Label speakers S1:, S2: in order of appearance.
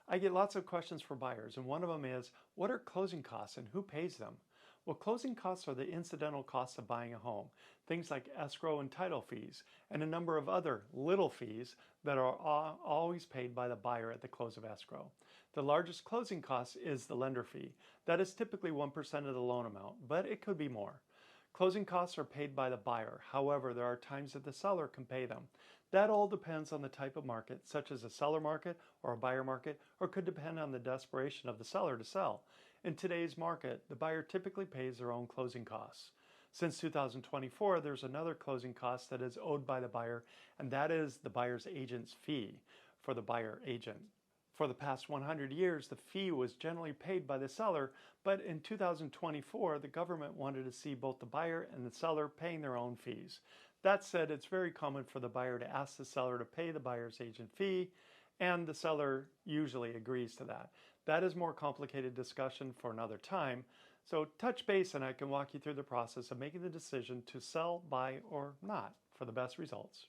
S1: I get lots of questions from buyers, and one of them is, what are closing costs and who pays them? Well, closing costs are the incidental costs of buying a home, things like escrow and title fees, and a number of other little fees that are always paid by the buyer at the close of escrow. The largest closing cost is the lender fee. That is typically 1% of the loan amount, but it could be more. Closing costs are paid by the buyer. However, there are times that the seller can pay them. That all depends on the type of market, such as a seller market or a buyer market, or could depend on the desperation of the seller to sell. In today's market, the buyer typically pays their own closing costs. Since 2024, there's another closing cost that is owed by the buyer, and that is the buyer's agent's fee for the buyer agent. For the past 100 years, the fee was generally paid by the seller, but in 2024, the government wanted to see both the buyer and the seller paying their own fees. That said, it's very common for the buyer to ask the seller to pay the buyer's agent fee, and the seller usually agrees to that. That is a more complicated discussion for another time, so touch base and I can walk you through the process of making the decision to sell, buy, or not for the best results.